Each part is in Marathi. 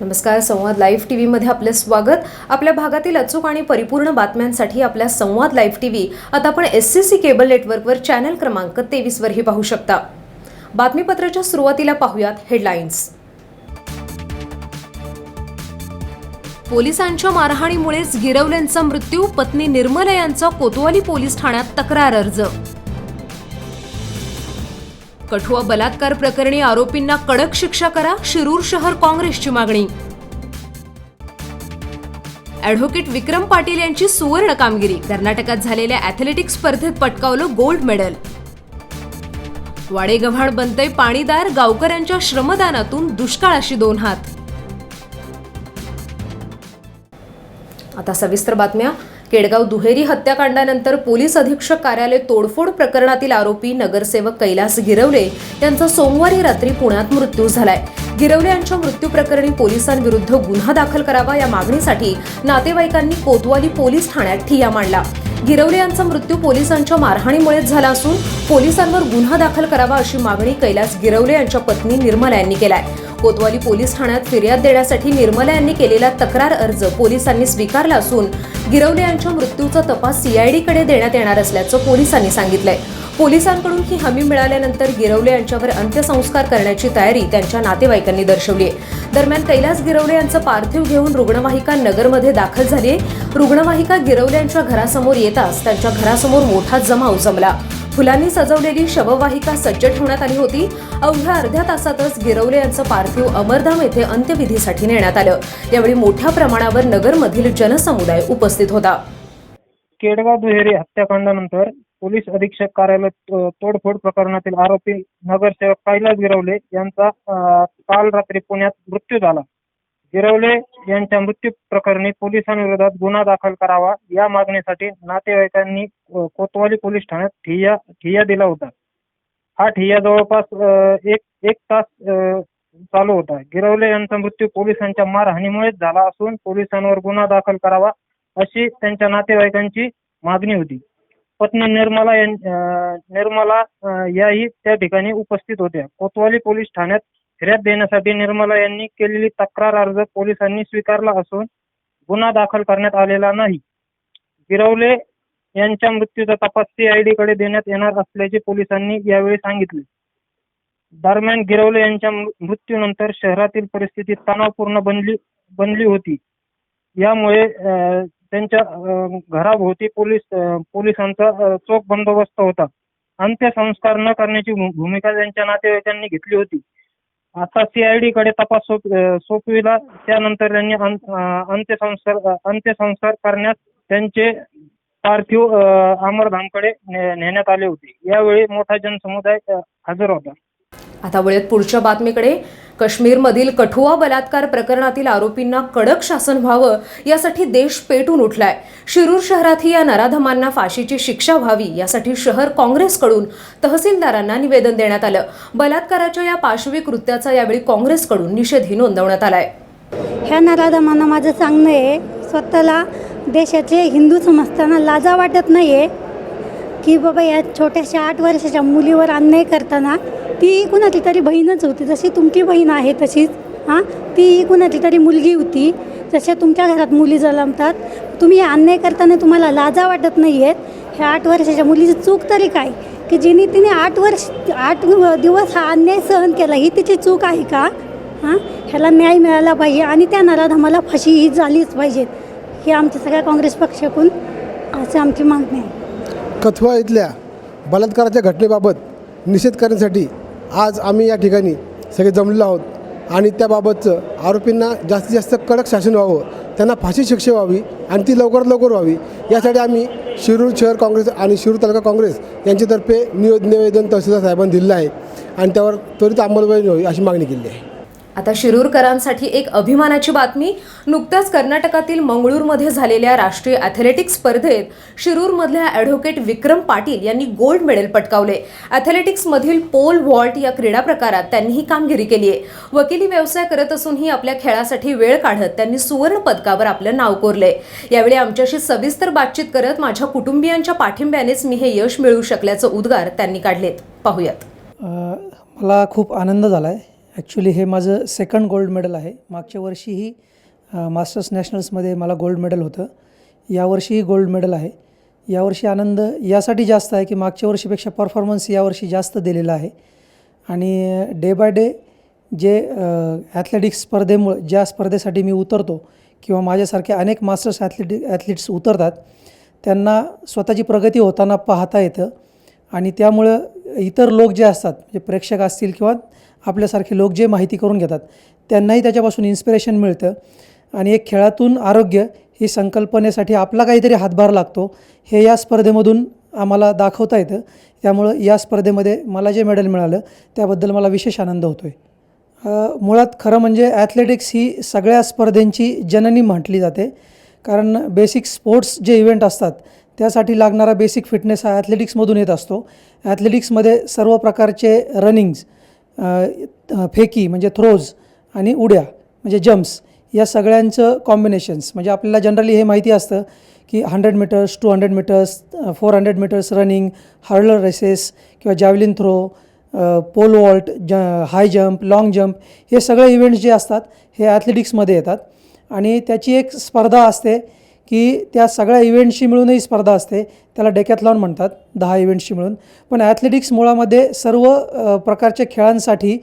नमस्कार. संवाद लाईव्ह टीव्ही मध्ये आपले स्वागत. आपल्या भागातील अचूक आणि परिपूर्ण बातम्यांसाठी आपल्या संवाद लाईव्ह टीव्ही आता आपण SCC केबल नेटवर्कवर चॅनल क्रमांक 23 वरही पाहू शकता. बातमीपत्राच्या सुरुवातीला पाहूयात हेडलाईन्स. पोलिसांच्या मारहाणीमुळेच गिरवलेंचा मृत्यू. पत्नी निर्मला यांचा कोतवाली पोलीस ठाण्यात तक्रार अर्ज. कठुआ बलात्कार प्रकरणी आरोपींना कडक शिक्षा करा, शिरूर शहर काँग्रेसची मागणी. ॲडव्होकेट विक्रम पाटील यांची सुवर्ण कामगिरी. कर्नाटकात झालेल्या ॲथलेटिक्स स्पर्धेत पटकावलं गोल्ड मेडल. वाडेगव्हाण बनतंय पाणीदार. गावकऱ्यांच्या श्रमदानातून दुष्काळाशी दोन हात. आता सविस्तर बातम्या. केडगाव दुहेरी हत्याकांडानंतर पोलीस अधीक्षक कार्यालय तोडफोड प्रकरणातील आरोपी नगरसेवक कैलास गिरवले यांचा सोमवारी रात्री पुण्यात मृत्यू झालाय. गिरवले यांच्या मृत्यू प्रकरणी पोलिसांविरुद्ध गुन्हा दाखल करावा या मागणीसाठी नातेवाईकांनी कोतवाली पोलीस ठाण्यात ठिय्या मांडला. गिरवले यांचा मृत्यू पोलिसांच्या मारहाणीमुळेच झाला असून पोलिसांवर गुन्हा दाखल करावा अशी मागणी कैलास गिरवले यांच्या पत्नी निर्मला यांनी केलाय. कोतवाली पोलीस ठाण्यात फिर्याद देण्यासाठी निर्मला यांनी केलेला तक्रार अर्ज पोलिसांनी स्वीकारला असून गिरवले यांच्या मृत्यूचा तपास CID कडे देण्यात येणार असल्याचं पोलिसांनी सांगितलंय. पोलिसांकडून ही हमी मिळाल्यानंतर गिरवले यांच्यावर अंत्यसंस्कार करण्याची तयारी त्यांच्या नातेवाईकांनी दर्शवली आहे. दरम्यान कैलास गिरवले यांचं पार्थिव घेऊन रुग्णवाहिका नगरमध्ये दाखल झाली आहे. रुग्णवाहिका गिरवले यांच्या घरासमोर येताच त्यांच्या घरासमोर मोठा जमाव जमला. फुलांनी सजवलेली शववाहिका सज्ज ठेवण्यात आली होती. अवघ्या अर्ध्या तासातच गिरवले यांचं पार्थिव अमरधाम येथे अंत्यविधीसाठी नेण्यात आलं. यावेळी मोठ्या प्रमाणावर नगरमधील जनसमुदाय उपस्थित होता. केडगाव दुहेरी हत्याकांडानंतर पोलीस अधीक्षक कार्यालय तोडफोड प्रकरणातील आरोपी नगरसेवक कैलास गिरवले यांचा काल रात्री पुण्यात मृत्यू झाला. गिरवले यांच्या मृत्यू प्रकरणी पोलिसांविरोधात गुन्हा दाखल करावा या मागणीसाठी नातेवाईकांनी कोतवाली पोलीस ठाण्यात ठिय्या दिला होता. हा ठिय्या जवळपास एक तास चालू होता. गिरवले यांचा मृत्यू पोलिसांच्या मारहाणीमुळेच झाला असून पोलिसांवर गुन्हा दाखल करावा अशी त्यांच्या नातेवाईकांची मागणी होती. पत्नी निर्मला याही त्या ठिकाणी उपस्थित होत्या. कोतवाली पोलीस ठाण्यात फिर्याद देण्यासाठी निर्मला यांनी केलेली तक्रार अर्ज पोलिसांनी स्वीकारला असून गुन्हा दाखल करण्यात आलेला नाही. गिरवले यांच्या मृत्यूचा तपास CID कडे देण्यात येणार असल्याचे पोलिसांनी यावेळी सांगितले. दरम्यान गिरवले यांच्या मृत्यूनंतर शहरातील परिस्थिती तणावपूर्ण बनली होती. यामुळे त्यांच्या घराभोवती पोलिसांचा चोख बंदोबस्त होता. अंत्यसंस्कार न करण्याची भूमिका त्यांच्या नातेवाईकांनी घेतली होती. आता CID कडे तपास सोपविला. त्यानंतर त्यांनी अंत्यसंस्कार करण्यास त्यांचे पार्थिव अमरधामकडे नेण्यात आले होते. यावेळी मोठा जनसमुदाय हजर होता. आता वळत पुढच्या बातमीकडे. काश्मीरमधील कठुआ बलात्कार प्रकरणातील आरोपींना कडक शासन व्हावं यासाठी देश पेटून उठलाय. शिरूर शहरातही या नराधमांना फाशीची शिक्षा व्हावी यासाठी शहर काँग्रेसकडून तहसीलदारांना निवेदन देण्यात आलं. बलात्काराच्या या पाशवी कृत्याचा यावेळी काँग्रेसकडून निषेधही नोंदवण्यात आलाय. ह्या नराधमांना माझं सांगणं आहे, स्वतःला देशाचे हिंदू समजताना लाजा वाटत नाहीये की बाबा या छोट्याशा 8 वर्षाच्या मुलीवर अन्याय करताना ती कुणाची तरी बहीणच होती, जशी तुमची बहीण आहे तशीच ती कुणाची तरी मुलगी होती. जशा तुमच्या घरात मुली जन्मतात, तुम्ही अन्याय करताना तुम्हाला लाजा वाटत नाही आहेत. ह्या 8 वर्षाच्या मुलीची चूक तरी काय की तिने 8 दिवस हा अन्याय सहन केला, ही तिची चूक आहे का? ह्याला न्याय मिळाला पाहिजे आणि त्या नराधमाला फाशी ही झालीच पाहिजे. ही आमच्या सगळ्या काँग्रेस पक्षाकडून असं आमची मागणी आहे. कथुआ इथल्या बलात्काराच्या घटनेबाबत निषेध करण्यासाठी आज आम्ही या ठिकाणी सगळे जमलेलो आहोत आणि त्याबाबतचं आरोपींना जास्तीत जास्त कडक शासन व्हावं, त्यांना फाशी शिक्षा व्हावी आणि ती लवकरात लवकर व्हावी यासाठी आम्ही शिरूर शहर काँग्रेस आणि शिरूर तालुका काँग्रेस यांच्यातर्फे निवेदन तहसीलदार साहेबांनी दिलेलं आहे आणि त्यावर त्वरित अंमलबजावणी व्हावी अशी मागणी केली आहे. आता शिरूरकरांसाठी एक अभिमानाची बातमी. नुकत्याच कर्नाटकातील मंगळूरमध्ये झालेल्या राष्ट्रीय ॲथलेटिक्स स्पर्धेत शिरूरमधल्या ॲडव्होकेट विक्रम पाटील यांनी गोल्ड मेडल पटकावले. ॲथलेटिक्समधील पोल व्हॉल्ट या क्रीडा प्रकारात त्यांनी ही कामगिरी केली आहे. वकिली व्यवसाय करत असूनही आपल्या खेळासाठी वेळ काढत त्यांनी सुवर्ण पदकावर आपलं नाव कोरले. यावेळी आमच्याशी सविस्तर बातचीत करत माझ्या कुटुंबियांच्या पाठिंब्यानेच मी हे यश मिळवू शकल्याचं उद्गार त्यांनी काढलेत. पाहूयात. मला खूप आनंद झाला आहे ॲक्च्युली हे माझं सेकंड गोल्ड मेडल आहे. मागच्या वर्षीही मास्टर्स नॅशनल्समध्ये मला गोल्ड मेडल होतं. यावर्षीही गोल्ड मेडल आहे. यावर्षी आनंद यासाठी जास्त आहे की मागच्या वर्षीपेक्षा परफॉर्मन्स यावर्षी जास्त दिलेला आहे आणि डे बाय डे जे ॲथलेटिक्स स्पर्धेमुळे ज्या स्पर्धेसाठी मी उतरतो किंवा माझ्यासारखे अनेक मास्टर्स ॲथलीट्स उतरतात त्यांना स्वतःची प्रगती होताना पाहता येतं आणि त्यामुळं इतर लोक जे असतात म्हणजे प्रेक्षक असतील किंवा आपल्यासारखे लोक जे माहिती करून घेतात त्यांनाही त्याच्यापासून इन्स्पिरेशन मिळतं आणि एक खेळातून आरोग्य ही संकल्पनेसाठी आपला काहीतरी हातभार लागतो हे या स्पर्धेमधून आम्हाला दाखवता येतं. त्यामुळं या स्पर्धेमध्ये मला जे मेडल मिळालं त्याबद्दल मला विशेष आनंद होतो आहे. मुळात खरं म्हणजे ॲथलेटिक्स ही सगळ्या स्पर्धेंची जननी म्हटली जाते कारण बेसिक स्पोर्ट्स जे इव्हेंट असतात त्यासाठी लागणारा बेसिक फिटनेस हा ॲथलेटिक्समधून येत असतो. ॲथलेटिक्समध्ये सर्व प्रकारचे रनिंग्ज फेकी म्हणजे थ्रोज आणि उड्या म्हणजे जम्प्स या सगळ्यांचं कॉम्बिनेशन्स म्हणजे आपल्याला जनरली हे माहिती असतं की 100 metres 200 metres 400 metres running hurdle races किंवा javelin throw pole vault high jump long jump हे सगळे इव्हेंट्स जे असतात हे ॲथलेटिक्समध्ये येतात आणि त्याची एक स्पर्धा असते की त्या सगळ्या इव्हेंट्सची मिळूनही स्पर्धा असते त्याला डेकॅथलॉन म्हणतात 10 इव्हेंट्सची मिळून. पण ॲथलेटिक्स मुळामध्ये सर्व प्रकारच्या खेळांसाठी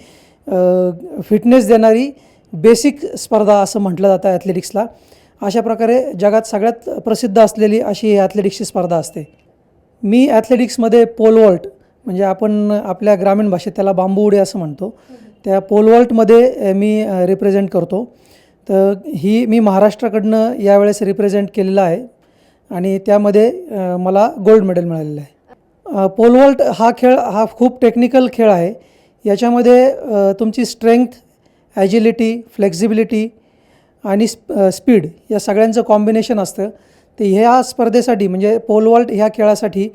फिटनेस देणारी बेसिक स्पर्धा असं म्हटलं जातं ॲथलेटिक्सला. अशा प्रकारे जगात सगळ्यात प्रसिद्ध असलेली अशी ही ॲथलेटिक्सची स्पर्धा असते. मी ॲथलेटिक्समध्ये पोल वॉल्ट म्हणजे आपण आपल्या ग्रामीण भाषेत त्याला बांबू उडी असं म्हणतो त्या पोल वॉल्टमध्ये मी रिप्रेझेंट करतो. तर ही मी महाराष्ट्राकडनं यावेळेस रिप्रेझेंट केलेला आहे आणि त्यामध्ये मला गोल्ड मेडल मिळालेलं आहे. पोल वॉल्ट हा खेळ हा खूप टेक्निकल खेळ आहे. याच्यामध्ये तुमची स्ट्रेंथ ॲजिलिटी फ्लेक्झिबिलिटी आणि स्पीड या सगळ्यांचं कॉम्बिनेशन असतं. तर ह्या स्पर्धेसाठी म्हणजे पोल वॉल्ट ह्या खेळासाठी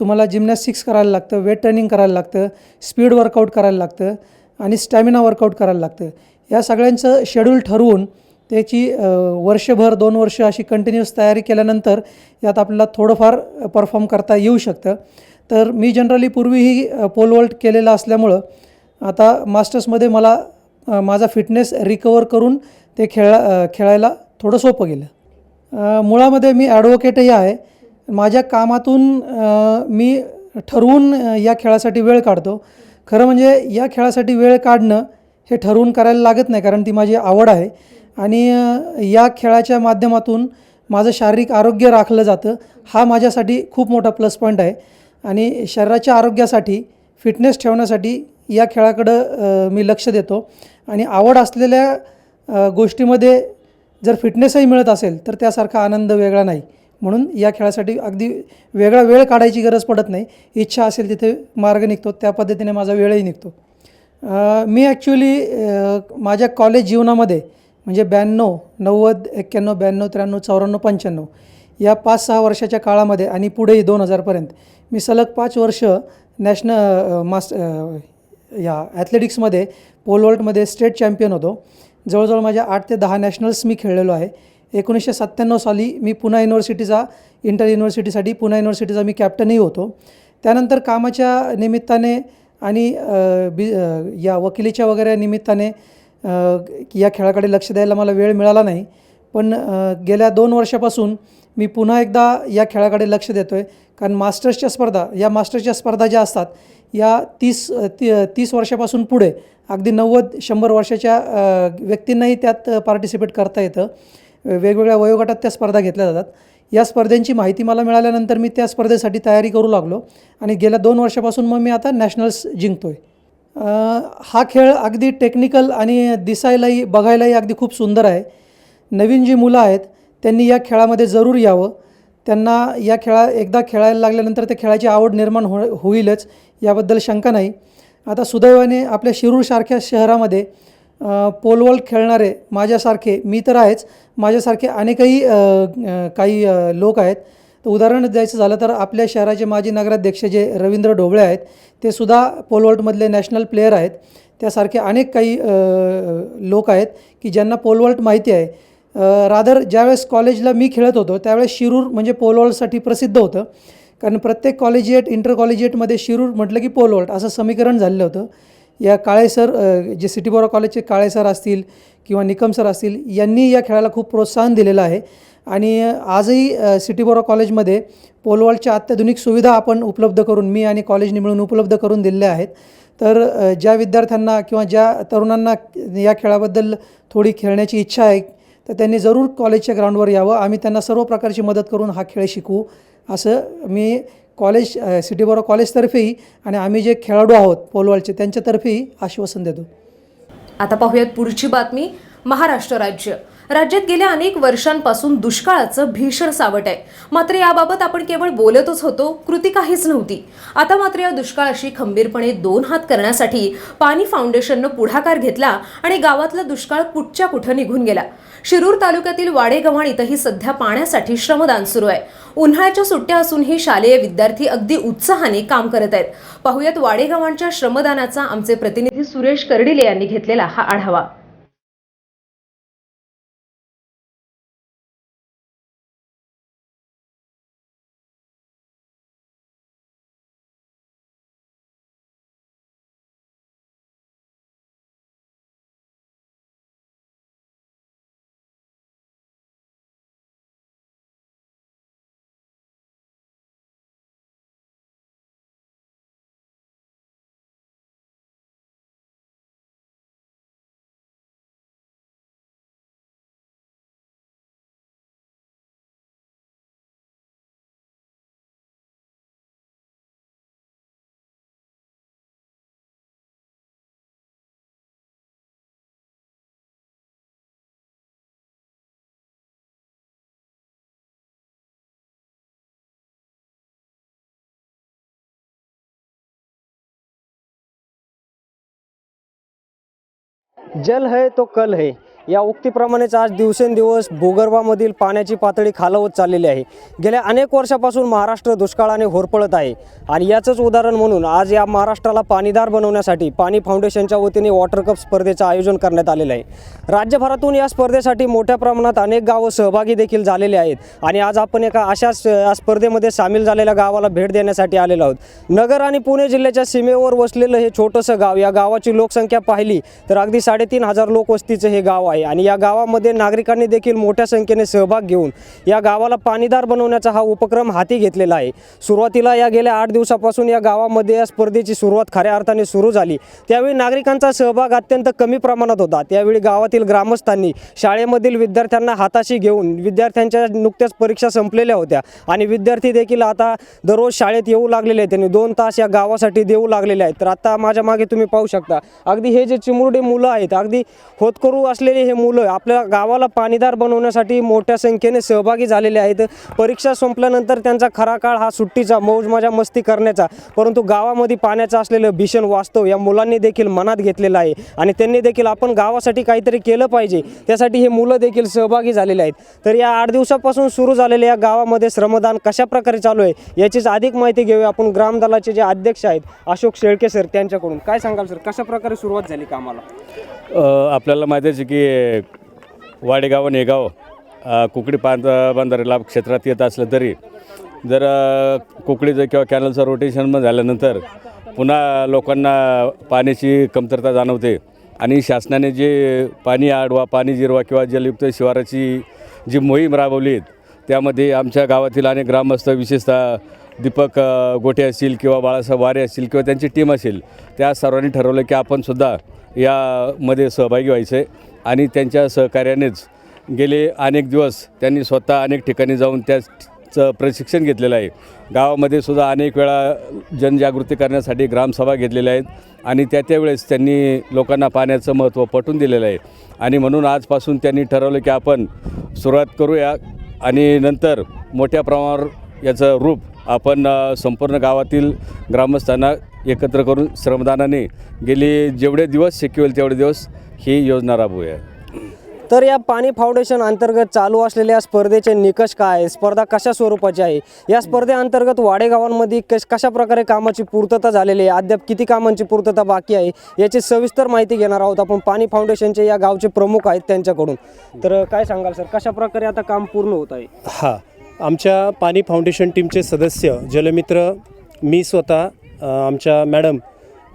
तुम्हाला जिम्नॅस्टिक्स करायला लागतं वेट ट्रेनिंग करायला लागतं स्पीड वर्कआउट करायला लागतं आणि स्टॅमिना वर्कआउट करायला लागतं. या सगळ्यांचं शेड्यूल ठरवून त्याची वर्षभर 2 वर्ष अशी कंटिन्यूस तयारी केल्यानंतर यात आपल्याला थोडंफार परफॉर्म करता येऊ शकतं. तर मी जनरली पूर्वीही पोल वॉल्ट केलेला असल्यामुळं आता मास्टर्समध्ये मला माझा फिटनेस रिकवर करून ते खेळायला थोडं सोपं गेलं. मुळामध्ये मी ॲडव्होकेटही आहे. माझ्या कामातून मी ठरवून या खेळासाठी वेळ काढतो. खरं म्हणजे या खेळासाठी वेळ काढणं हे ठरवून करायला लागत नाही कारण ती माझी आवड आहे आणि या खेळाच्या माध्यमातून माझं शारीरिक आरोग्य राखलं जातं. हा माझ्यासाठी खूप मोठा प्लस पॉईंट आहे आणि शरीराच्या आरोग्यासाठी फिटनेस ठेवण्यासाठी या खेळाकडं मी लक्ष देतो आणि आवड असलेल्या गोष्टीमध्ये जर फिटनेसही मिळत असेल तर त्यासारखा आनंद वेगळा नाही. म्हणून या खेळासाठी अगदी वेगळा वेळ काढायची गरज पडत नाही. इच्छा असेल तिथे मार्ग निघतो त्या पद्धतीने माझा वेळही निघतो. मी ॲक्च्युली माझ्या कॉलेज जीवनामध्ये म्हणजे 92 90 91 92 93 94 95 या 5-6 वर्षाच्या काळामध्ये आणि पुढेही 2000पर्यंत मी सलग 5 वर्ष या ॲथलेटिक्समध्ये पोल वॉल्टमध्ये स्टेट चॅम्पियन होतो. जवळजवळ माझ्या 8 ते 10 नॅशनल्स मी खेळलेलो आहे. 1997 साली मी पुणा युनिव्हर्सिटीचा इंटर युनिव्हर्सिटीसाठी पुणा युनिव्हर्सिटीचा मी कॅप्टनही होतो. त्यानंतर कामाच्या निमित्ताने आणि या वकिलीच्या वगैरे निमित्ताने या खेळाकडे लक्ष द्यायला मला वेळ मिळाला नाही. पण गेल्या 2 वर्षापासून मी पुन्हा एकदा या खेळाकडे लक्ष देतो आहे कारण मास्टर्सच्या स्पर्धा ज्या असतात या 30 वर्षापासून पुढे अगदी 90-100 वर्षाच्या व्यक्तींनाही त्यात पार्टिसिपेट करता येतं. वेगवेगळ्या वयोगटात त्या स्पर्धा घेतल्या जातात. या स्पर्धेंची माहिती मला मिळाल्यानंतर मी त्या स्पर्धेसाठी तयारी करू लागलो आणि गेल्या 2 वर्षापासून मग मी आता नॅशनल्स जिंकतो आहे. हा खेळ अगदी टेक्निकल आणि दिसायलाही बघायलाही अगदी खूप सुंदर आहे. नवीन जी मुलं आहेत त्यांनी या खेळामध्ये जरूर यावं. त्यांना या एकदा खेळायला लागल्यानंतर त्या खेळाची आवड निर्माण होईलच याबद्दल शंका नाही. आता सुदैवाने आपल्या शिरूरसारख्या शहरामध्ये पोल वॉल्ट खेळणारे माझ्यासारखे मी तर आहेच माझ्यासारखे अनेकही काही लोक आहेत. तर उदाहरण द्यायचं झालं तर आपल्या शहराचे माजी नगराध्यक्ष जे रवींद्र ढोबळे आहेत ते सुद्धा पोल वॉल्टमधले नॅशनल प्लेयर आहेत. त्यासारखे अनेक काही लोक आहेत की ज्यांना पोल वॉल्ट माहिती आहे. रादर ज्यावेळेस कॉलेजला मी खेळत होतो त्यावेळेस शिरूर म्हणजे पोल वॉल्टसाठी प्रसिद्ध होतं कारण प्रत्येक कॉलेजिएट इंटर कॉलेजिएटमध्ये शिरूर म्हटलं की पोल वॉल्ट असं समीकरण झालेलं होतं. या काळे सर जे सिटी बोरा कॉलेजचे काळे सर असतील किंवा निकम सर असतील यांनी या खेळाला खूप प्रोत्साहन दिलेलं आहे. आणि आजही सिटी बोरा कॉलेजमध्ये पोलवॉल्टच्या अत्याधुनिक सुविधा आपण उपलब्ध करून मी आणि कॉलेजने मिळून उपलब्ध करून दिलेल्या आहेत. तर ज्या विद्यार्थ्यांना किंवा ज्या तरुणांना या खेळाबद्दल थोडी खेळण्याची इच्छा आहे तर त्यांनी जरूर कॉलेजच्या ग्राउंडवर यावं. आम्ही त्यांना सर्व प्रकारची मदत करून हा खेळ शिकवू असं मी कॉलेज सिटी बोरा कॉलेजतर्फेही आणि आम्ही जे खेळाडू आहोत पोलवॉल्टचे त्यांच्यातर्फेही आश्वासन देतो. आता पाहूयात पुढची बातमी. महाराष्ट्र राज्यात गेल्या अनेक वर्षांपासून दुष्काळाचं भीषण सावट आहे. मात्र याबाबत आपण केवळ बोलतच होतो, कृती काहीच नव्हती. आता मात्र या दुष्काळाशी खंबीरपणे 2 हात करण्यासाठी पाणी फाउंडेशननं पुढाकार घेतला आणि गावातला दुष्काळ कुठच्या कुठं निघून गेला. शिरूर तालुक्यातील वाडेगव्हाण इथंही सध्या पाण्यासाठी श्रमदान सुरू आहे. उन्हाळ्याच्या सुट्ट्या असूनही शालेय विद्यार्थी अगदी उत्साहाने काम करत आहेत. पाहूयात वाडेगव्हाणच्या श्रमदानाचा आमचे प्रतिनिधी सुरेश कर्डिले यांनी घेतलेला हा आढावा. जल है तो कल है या उक्तीप्रमाणेच आज दिवसेंदिवस भूगर्भामधील पाण्याची पातळी खालावत चाललेली आहे. गेल्या अनेक वर्षापासून महाराष्ट्र दुष्काळाने होरपळत आहे आणि याचंच उदाहरण म्हणून आज या महाराष्ट्राला पाणीदार बनवण्यासाठी पाणी फाउंडेशनच्या वतीने वॉटर कप स्पर्धेचं आयोजन करण्यात आलेलं आहे. राज्यभरातून या स्पर्धेसाठी मोठ्या प्रमाणात अनेक गावं सहभागी देखील झालेले आहेत आणि आज आपण एका अशाच स्पर्धेमध्ये सामील झालेल्या गावाला भेट देण्यासाठी आलेलो आहोत. नगर आणि पुणे जिल्ह्याच्या सीमेवर वसलेलं हे छोटंसं गाव, या गावाची लोकसंख्या पाहिली तर अगदी 3,500 लोकवस्तीचं हे गाव आहे आणि या गावामध्ये नागरिकांनी देखील मोठ्या संख्येने सहभाग घेऊन या गावाला पाणीदार बनवण्याचा हा उपक्रम हाती घेतलेला आहे. सुरुवातीला या गेल्या 8 दिवसापासून या गावामध्ये या स्पर्धेची सुरुवात खऱ्या अर्थाने सुरू झाली. त्यावेळी नागरिकांचा सहभाग अत्यंत कमी प्रमाणात होता. त्यावेळी गावातील ग्रामस्थांनी शाळेमधील विद्यार्थ्यांना हाताशी घेऊन, विद्यार्थ्यांच्या नुकत्याच परीक्षा संपलेल्या होत्या आणि विद्यार्थी देखील आता दररोज शाळेत येऊ लागलेले आहेत. त्यांनी 2 तास या गावासाठी देऊ लागलेले आहेत. तर आता माझ्या मागे तुम्ही पाहू शकता अगदी हे जे चिमुरडे मुलं आहेत, अगदी होतकरू असलेले हे मुलं आपल्या गावाला पाणीदार बनवण्यासाठी मोठ्या संख्येने सहभागी झालेले आहेत. परीक्षा संपल्यानंतर त्यांचा खरा काळ हा सुट्टीचा, मौज मजा मस्ती करण्याचा, परंतु गावामध्ये पाण्याचं असलेलं भीषण वास्तव या मुलांनी देखील मनात घेतलेलं आहे आणि त्यांनी देखील आपण गावासाठी काहीतरी केलं पाहिजे, त्यासाठी हे मुलं देखील सहभागी झालेले आहेत. तर या 8 दिवसापासून सुरू झालेल्या या गावामध्ये श्रमदान कशा प्रकारे चालू आहे याचीच अधिक माहिती घेऊया आपण ग्रामदलाचे जे अध्यक्ष आहेत अशोक शेळके सर त्यांच्याकडून. काय सांगाल सर, कशा प्रकारे सुरुवात झाली कामाला? आपल्याला माहितीच आहे की वाडेगाव हे गाव कुकडी बंधारेला क्षेत्रात येत असलं तरी जर कुकडीचं किंवा कॅनलचं रोटेशन झाल्यानंतर पुन्हा लोकांना पाण्याची कमतरता जाणवते आणि शासनाने जे पाणी आडवा, पाणी जिरवा किंवा जलयुक्त शिवाराची जी मोहीम राबवली त्यामध्ये आमच्या गावातील अनेक ग्रामस्थ, विशेषतः दीपक गोटे असतील किंवा बाळासाहेब वारे असतील किंवा त्यांची टीम असेल, त्या सर्वांनी ठरवलं की आपण सुद्धा यामध्ये सहभागी व्हायचं आहे आणि त्यांच्या सहकार्यानेच गेले अनेक दिवस त्यांनी स्वतः अनेक ठिकाणी जाऊन त्याचं प्रशिक्षण घेतलेलं आहे. गावामध्ये सुद्धा अनेक वेळा जनजागृती करण्यासाठी ग्रामसभा घेतलेल्या आहेत आणि त्यावेळेस त्यांनी लोकांना पाण्याचं महत्त्व पटवून दिलेलं आहे आणि म्हणून आजपासून त्यांनी ठरवलं की आपण सुरुवात करूया आणि नंतर मोठ्या प्रमाणावर याचं रूप आपण संपूर्ण गावातील ग्रामस्थांना एकत्र करून श्रमदानाने गेले जेवढे दिवस शक्य होईल तेवढे दिवस ही योजना राबवूया. तर या पाणी फाउंडेशन अंतर्गत चालू असलेल्या स्पर्धेचे निकष काय आहे, स्पर्धा कशा स्वरूपाची आहे, या स्पर्धेअंतर्गत वाडेगावांमध्ये कशा प्रकारे कामाची पूर्तता झालेली आहे, अद्याप किती कामांची पूर्तता बाकी आहे याची सविस्तर माहिती घेणार आहोत आपण पाणी फाउंडेशनचे या गावचे प्रमुख आहेत त्यांच्याकडून. तर काय सांगाल सर, कशा प्रकारे आता काम पूर्ण होत आहे? हां, आमच्या पाणी फाउंडेशन टीमचे सदस्य जलमित्र, मी स्वतः, आमच्या मॅडम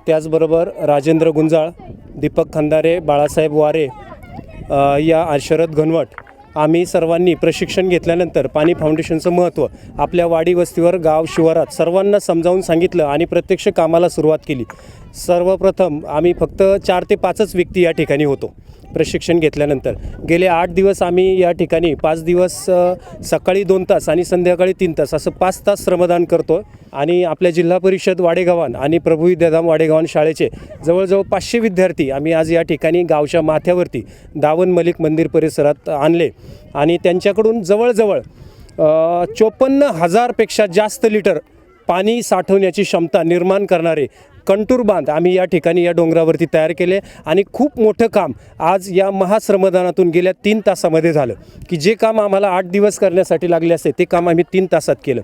त्याचबरोबर राजेंद्र गुंजाळ, दीपक खंदारे, बाळासाहेब वारे, या शरद घनवट, आम्ही सर्वांनी प्रशिक्षण घेतल्यानंतर पाणी फाउंडेशनचं महत्त्व आपल्या वाडी वस्तीवर, गाव शिवारात सर्वांना समजावून सांगितलं आणि प्रत्यक्ष कामाला सुरुवात केली. सर्वप्रथम आम्ही फक्त 4 ते 5च व्यक्ती या ठिकाणी होतो. प्रशिक्षण घेतल्यानंतर गेले 8 दिवस आम्ही या ठिकाणी 5 दिवस सकाळी 2 तास आणि संध्याकाळी 3 तास असं 5 तास श्रमदान करतो. आणि आपल्या जिल्हा परिषद वाडेगावान आणि प्रभू विद्याधाम वाडेगावान शाळेचे जवळजवव 500 विद्यार्थी आम्ही आज या ठिकाणी गावच्या माथ्यावरती दावण मलिक मंदिर परिसरात आणले आणि त्यांच्याकडून जवळजवळ 54,000पेक्षा जास्त लिटर पाणी साठवण्याची क्षमता निर्माण करणारे कंटूर बांध आम्ही या ठिकाणी या डोंगरावरती तयार केले. आणि खूप मोठं काम आज या महाश्रमदानातून गेल्या 3 तासामध्ये झालं, की जे काम आम्हाला 8 दिवस करण्यासाठी लागले असते ते काम आम्ही 3 तासात केलं.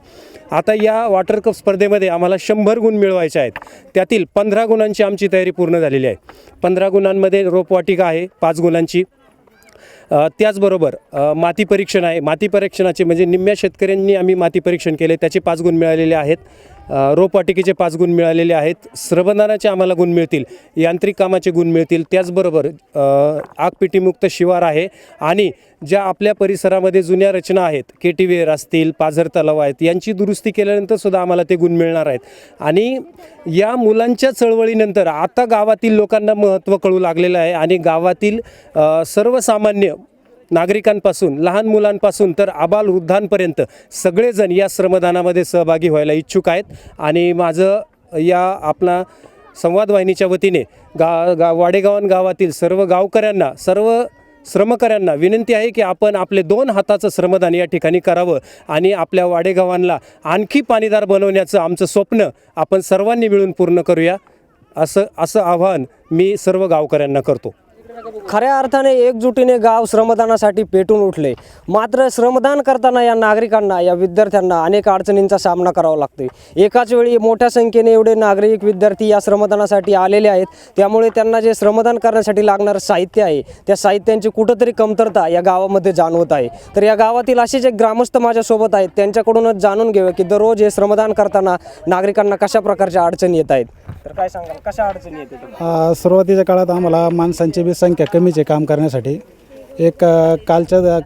आता या वॉटर कप स्पर्धेमध्ये आम्हाला 100 गुण मिळवायचे आहेत. त्यातील 15 गुणांची आमची तयारी पूर्ण झालेली आहे. 15 गुणांमध्ये रोपवाटिका आहे 5 गुणांची. त्याचबरोबर माती परीक्षण आहे. माती परीक्षणाचे म्हणजे निम्म्या शेतकऱ्यांनी आम्ही माती परीक्षण केले, त्याचे 5 गुण मिळालेले आहेत. रोपवाटिकेचे 5 गुण मिळालेले आहेत. श्रमदानाचे आम्हाला गुण मिळतील, यांत्रिक कामाचे गुण मिळतील. त्याचबरोबर आगपेटीमुक्त शिवार आहे आणि ज्या आपल्या परिसरामध्ये जुन्या रचना आहेत, केटीवेर असतील, पाझर तलाव आहेत, यांची दुरुस्ती केल्यानंतर सुद्धा आम्हाला ते गुण मिळणार आहेत. आणि या मुलांच्या चळवळीनंतर आता गावातील लोकांना महत्त्व कळू लागलेलं आहे आणि गावातील सर्वसामान्य नागरिकांपासून, लहान मुलांपासून तर आबालवृद्धांपर्यंत सगळेजण या श्रमदानामध्ये सहभागी व्हायला इच्छुक आहेत. आणि माझं या आपला संवाद वाहिनीच्या वतीने वाडेगावान गावातील सर्व गावकऱ्यांना, सर्व श्रमकऱ्यांना विनंती आहे की आपण आपले 2 हाताचं श्रमदान या ठिकाणी करावं आणि आपल्या वाडेगावांना आणखी पाणीदार बनवण्याचं आमचं स्वप्न आपण सर्वांनी मिळून पूर्ण करूया, असं आवाहन मी सर्व गावकऱ्यांना करतो. खऱ्या अर्थाने एकजुटीने गाव श्रमदानासाठी पेटून उठले. मात्र श्रमदान करताना या नागरिकांना, या विद्यार्थ्यांना अनेक अडचणींचा सामना करावा लागतो. एकाच वेळी मोठ्या संख्येने एवढे नागरिक विद्यार्थी या श्रमदानासाठी आलेले आहेत. त्यामुळे त्यांना जे श्रमदान करण्यासाठी लागणारं साहित्य आहे, त्या साहित्यांची कुठंतरी कमतरता या गावामध्ये जाणवत आहे. तर या गावातील असे जे ग्रामस्थ माझ्यासोबत आहेत त्यांच्याकडूनच जाणून घेऊया की दररोज हे श्रमदान करताना नागरिकांना कशा प्रकारच्या अडचणी येत आहेत. तर काय सांगाल, कशा अडचणी येतात? सुरुवातीच्या काळात आम्हाला माणसांची बी संख्या कमीच आहे काम करण्यासाठी.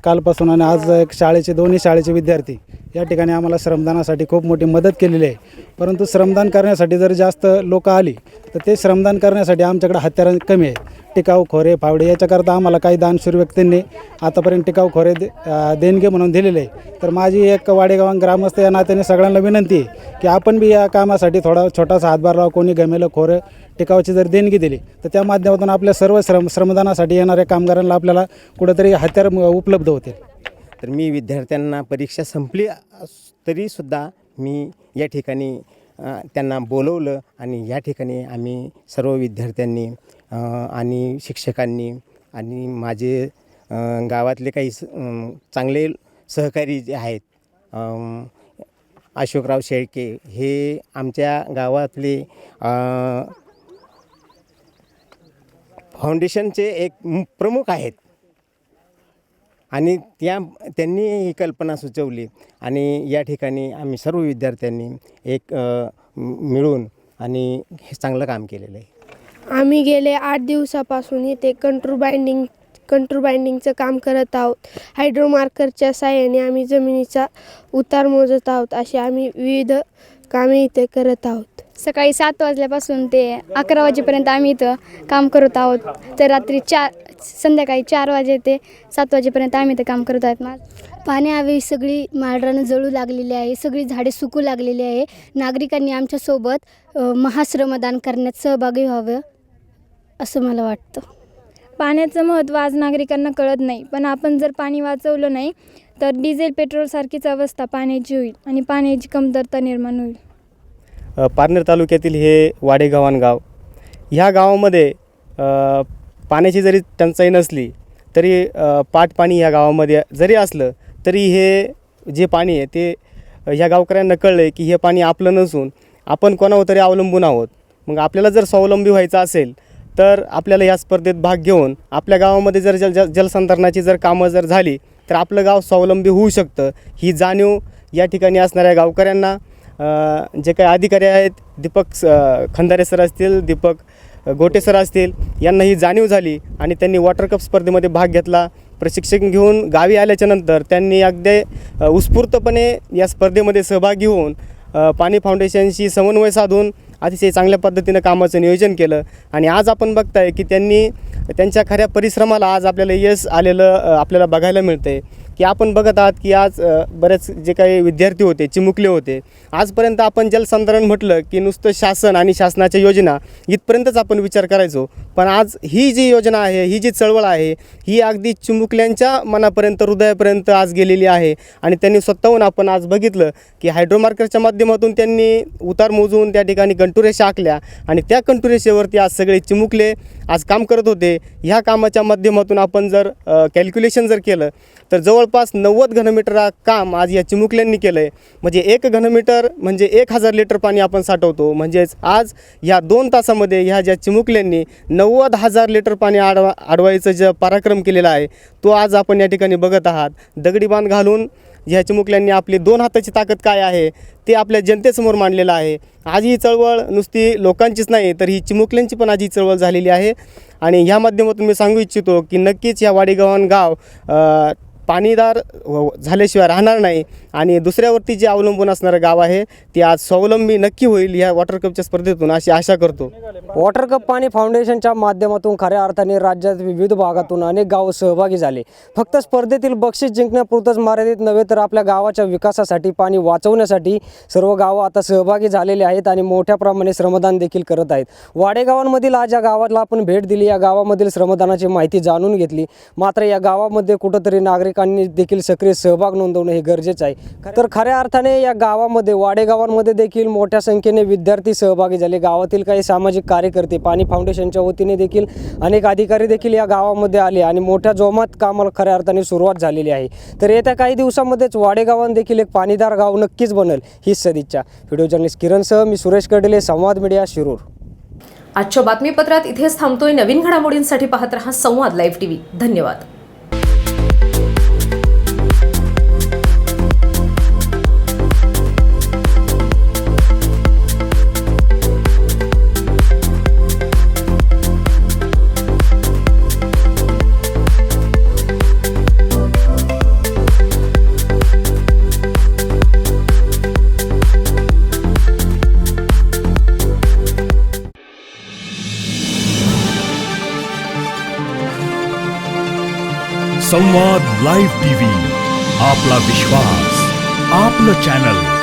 कालपासून आणि आज दोन्ही शाळेचे विद्यार्थी या ठिकाणी आम्हाला श्रमदानासाठी खूप मोठी मदत केलेली आहे. परंतु श्रमदान करण्यासाठी जर जास्त लोक आली तर ते श्रमदान करण्यासाठी आमच्याकडे हत्यारं कमी आहे. टिकाऊ खोरे, फावडे याच्याकरता आम्हाला काही दानशूर व्यक्तींनी आतापर्यंत टिकाऊ खोरे देणगे म्हणून दिलेले आहे. तर माझी एक वाडेगावान ग्रामस्थ या नात्याने सगळ्यांना विनंती आहे की आपण बी या कामासाठी थोडा छोटासा हातभार लावा. कोणी गमेलं खोरं टिकाऊची जर देणगी दिली तर त्या माध्यमातून आपल्या सर्व श्रमदानासाठी येणाऱ्या कामगारांना आपल्याला कुठंतरी हत्यार उपलब्ध होतील. तर मी विद्यार्थ्यांना परीक्षा संपली तरीसुद्धा मी या ठिकाणी त्यांना बोलवलं आणि या ठिकाणी आम्ही सर्व विद्यार्थ्यांनी आणि शिक्षकांनी आणि माझे गावातले काही चांगले सहकारी जे आहेत, अशोकराव शेळके हे आमच्या गावातले फाउंडेशनचे एक प्रमुख आहेत आणि त्यांनी ही कल्पना सुचवली आणि या ठिकाणी आम्ही सर्व विद्यार्थ्यांनी एक मिळून आणि हे चांगलं काम केलेलं आहे. आम्ही गेले 8 दिवसापासून इथे कंट्रोल बाइंडिंगचं काम करत आहोत. हायड्रोमार्करच्या साहाय्याने आम्ही जमिनीचा उतार मोजत आहोत. अशी आम्ही विविध कामे इथे करत आहोत. सकाळी 7 वाजल्यापासून ते 11 वाजेपर्यंत आम्ही इथं काम करत आहोत. तर संध्याकाळी 4 वाजे ते 7 वाजेपर्यंत आम्ही इथं काम करत आहोत. पाण्याअभावी सगळी माळरानं जळू लागलेली आहे, सगळी झाडे सुकू लागलेली आहे. नागरिकांनी आमच्यासोबत महाश्रमदान करण्यात सहभागी व्हावं असं मला वाटतं. पाण्याचं महत्त्व आज नागरिकांना कळत नाही, पण आपण जर पाणी वाचवलं नाही तर डिझेल पेट्रोलसारखीच अवस्था पाण्याची होईल आणि पाण्याची कमतरता निर्माण होईल. पारनेर तालुक्यातील हे वाडेगावान गाव, ह्या गावामध्ये पाण्याची जरी टंचाई नसली तरी पाणी ह्या गावामध्ये जरी असलं तरी हे जे पाणी आहे ते ह्या गावकऱ्यांना कळलं आहे की हे पाणी आपलं नसून आपण कोणावर तरी अवलंबून आहोत. मग आपल्याला जर स्वावलंबी व्हायचं असेल तर आपल्याला या स्पर्धेत भाग घेऊन आपल्या गावामध्ये जर जलसंधारणाची जर कामं जर झाली तर आपलं गाव स्वावलंबी होऊ शकतं. ही जाणीव या ठिकाणी असणाऱ्या गावकऱ्यांना जे काही अधिकारी आहेत, दीपक खंदारे सर असतील, दीपक गोटे सर असतील, यांना ही जाणीव झाली आणि त्यांनी वॉटर कप स्पर्धेमध्ये भाग घेतला. प्रशिक्षण घेऊन गावी आल्याच्यानंतर त्यांनी अगदी उत्स्फूर्तपणे या स्पर्धेमध्ये सहभागी होऊन पाणी फाउंडेशनशी समन्वय साधून अतिशय चांगल्या पद्धतीनं कामाचं नियोजन केलं आणि आज आपण बघताय की त्यांनी त्यांच्या खऱ्या परिश्रमाला आज आपल्याला यश आलेलं आपल्याला बघायला मिळतं आहे. की आपण बघत आहात की आज बरेच जे काही विद्यार्थी होते, चिमुकले होते, आजपर्यंत आपण जलसंधारण म्हटलं की नुसतं शासन आणि शासनाच्या योजना इथपर्यंतच आपण विचार करायचो. पण आज ही जी योजना आहे, ही जी चळवळ आहे, ही अगदी चिमुकल्यांच्या मनापर्यंत, हृदयापर्यंत आज गेलेली आहे आणि त्यांनी स्वतःहून आपण आज बघितलं की हायड्रोमार्करच्या माध्यमातून त्यांनी उतार मोजून त्या ठिकाणी कंटुरेषा आखल्या आणि त्या कंटुरेषेवरती आज सगळे चिमुकले आज काम करत होते. ह्या कामाच्या माध्यमातून आपण जर कॅल्क्युलेशन जर केलं तर जवळपास 90 घनमीटर काम आज या चिमुकल्यांनी केलं आहे. म्हणजे 1 घनमीटर म्हणजे 1000 लिटर पाणी आपण साठवतो. म्हणजेच आज ह्या 2 तासामध्ये ह्या ज्या चिमुकल्यांनी 90,000 लिटर पाणी अडवायचं जे पराक्रम केलेला आहे, तो आज आपण या ठिकाणी बघत आहात. दगडी बांध घालून ह्या चिमुकल्यांनी आपली 2 हाताची ताकद काय आहे ते आपल्या जनतेसमोर मांडलेलं आहे. आज ही चळवळ नुसती लोकांचीच नाही तर ही चिमुकल्यांची पण आज ही चळवळ झालेली आहे आणि ह्या माध्यमातून मी सांगू इच्छितो की नक्कीच ह्या वाडेगावन गाव पाणीदार झाल्याशिवाय राहणार नाही आणि दुसऱ्यावरती जे अवलंबून असणारं गाव आहे ते आज स्वावलंबी नक्की होईल या वॉटर कपच्या स्पर्धेतून, अशी आशा करतो. वॉटर कप पाणी फाउंडेशनच्या माध्यमातून खऱ्या अर्थाने राज्यात विविध भागातून अनेक गाव सहभागी झाले. फक्त स्पर्धेतील बक्षीस जिंकण्यापुरतंच मर्यादित नव्हे तर आपल्या गावाच्या विकासासाठी, पाणी वाचवण्यासाठी सर्व गावं आता सहभागी झालेले आहेत आणि मोठ्या प्रमाणे श्रमदान देखील करत आहेत. वाडेगावांमधील आज या गावाला आपण भेट दिली, या गावामधील श्रमदानाची माहिती जाणून घेतली. मात्र या गावामध्ये कुठंतरी नागरिकांनी देखील सक्रिय सहभाग नोंदवणं हे गरजेचं आहे. तर खऱ्या अर्थाने या गावामध्ये, वाडेगावांमध्ये देखील मोठ्या संख्येने विद्यार्थी सहभागी झाले. गावातील काही सामाजिक कार्यकर्ते, पाणी फाउंडेशनच्या वतीने देखील अनेक अधिकारी देखील या गावामध्ये आले आणि मोठ्या जोमात कामाला खऱ्या अर्थाने सुरुवात झालेली आहे. तर येत्या काही दिवसामध्येच वाडेगावान देखील एक पाणीदार गाव नक्कीच बनेल, हीच सदिच्छा. व्हिडिओ जर्नलिस्ट किरणसह मी सुरेश कडले, संवाद मीडिया, शिरूर. आजच्या बातमीपत्रात इथेच थांबतोय. नवीन घडामोडींसाठी पाहत रहा संवाद लाईव्ह टीव्ही. धन्यवाद. संवाद लाईव्ह टीव्ही, आपला विश्वास, आपलं चॅनल.